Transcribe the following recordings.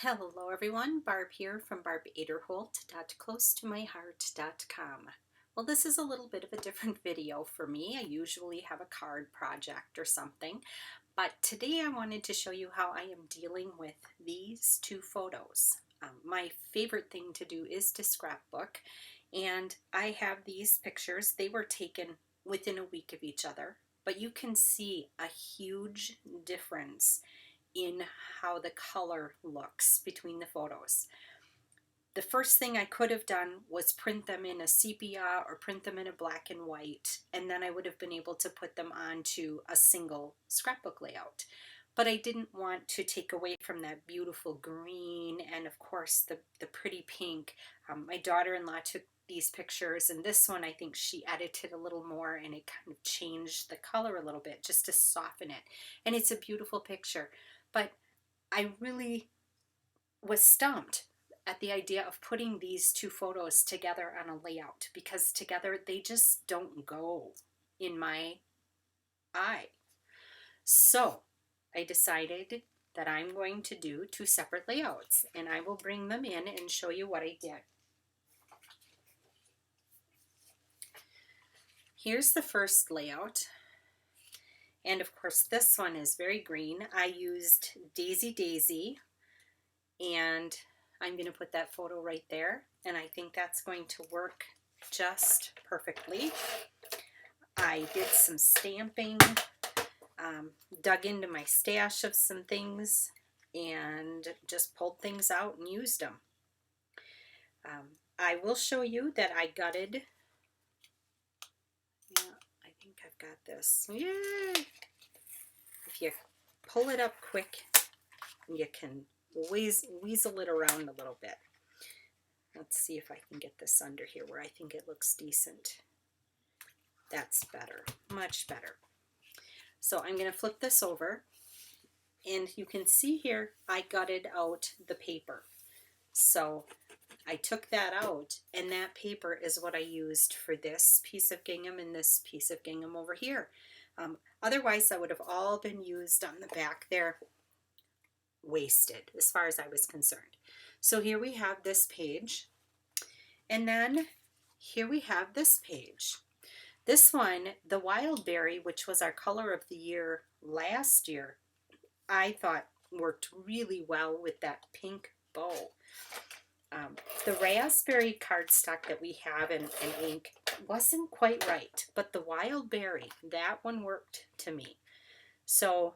Hello everyone, Barb here from barbaderholt.closetomyheart.com. Well, this is a little bit of a different video for me. I usually have a card project or something, but today I wanted to show you how I am dealing with these two photos. My favorite thing to do is to scrapbook, and I have these pictures. They were taken within a week of each other, but you can see a huge difference in how the color looks between the photos. The first thing I could have done was print them in a sepia or print them in a black and white, and then I would have been able to put them onto a single scrapbook layout. But I didn't want to take away from that beautiful green and of course the pretty pink. My daughter-in-law took these pictures, and this one I think she edited a little more and it kind of changed the color a little bit just to soften it. And it's a beautiful picture. But I really was stumped at the idea of putting these two photos together on a layout, because together they just don't go in my eye. So I decided that I'm going to do two separate layouts, and I will bring them in and show you what I did. Here's the first layout. And of course this one is very green. I used Daisy Daisy, and I'm going to put that photo right there, and I think that's going to work just perfectly. I did some stamping, dug into my stash of some things, and just pulled things out and used them. I will show you that I gutted. Yeah, I think I've got this. Yay! If you pull it up quick, you can weasel it around a little bit. Let's see if I can get this under here where I think it looks decent. That's better, much better. So I'm going to flip this over, and you can see here I gutted out the paper. So I took that out, and that paper is what I used for this piece of gingham and this piece of gingham over here. Otherwise, that would have all been used on the back there, wasted as far as I was concerned. So here we have this page, and then here we have this page. This one, the wild berry, which was our color of the year last year, I thought worked really well with that pink bow. The raspberry cardstock that we have in ink wasn't quite right, but the wild berry, that one worked to me. So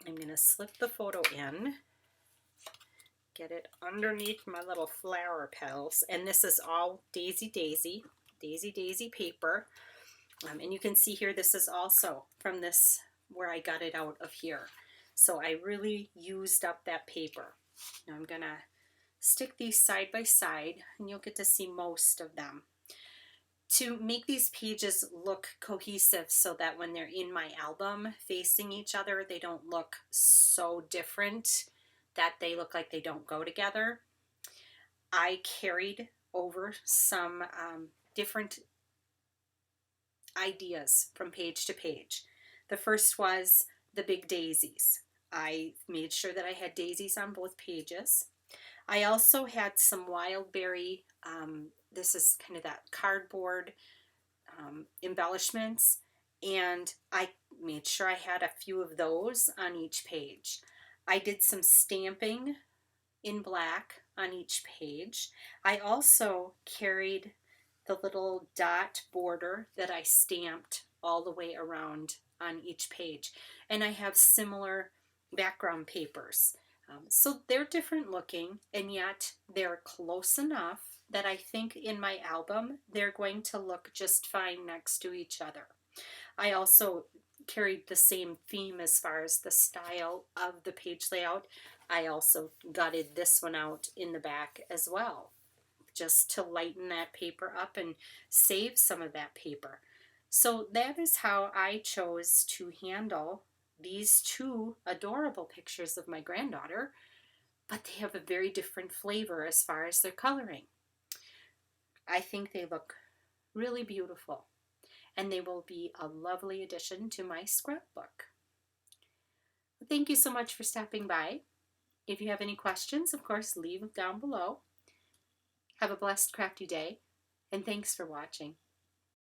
I'm going to slip the photo in, get it underneath my little flower petals, and this is all Daisy Daisy paper. And you can see here, this is also from this where I got it out of here. So I really used up that paper. Now I'm gonna stick these side by side, and you'll get to see most of them. To make these pages look cohesive so that when they're in my album facing each other, they don't look so different that they look like they don't go together, I carried over some different ideas from page to page. The first was the big daisies. I made sure that I had daisies on both pages. I also had some wild berry, this is kind of that cardboard embellishments, and I made sure I had a few of those on each page. I did some stamping in black on each page. I also carried the little dot border that I stamped all the way around on each page. And I have similar background papers. So they're different looking, and yet they're close enough that I think in my album they're going to look just fine next to each other. I also carried the same theme as far as the style of the page layout. I also gutted this one out in the back as well, just to lighten that paper up and save some of that paper. So that is how I chose to handle these two adorable pictures of my granddaughter, but they have a very different flavor as far as their coloring. I think they look really beautiful, and they will be a lovely addition to my scrapbook. Thank you so much for stopping by. If you have any questions, of course, leave them down below. Have a blessed crafty day, and thanks for watching.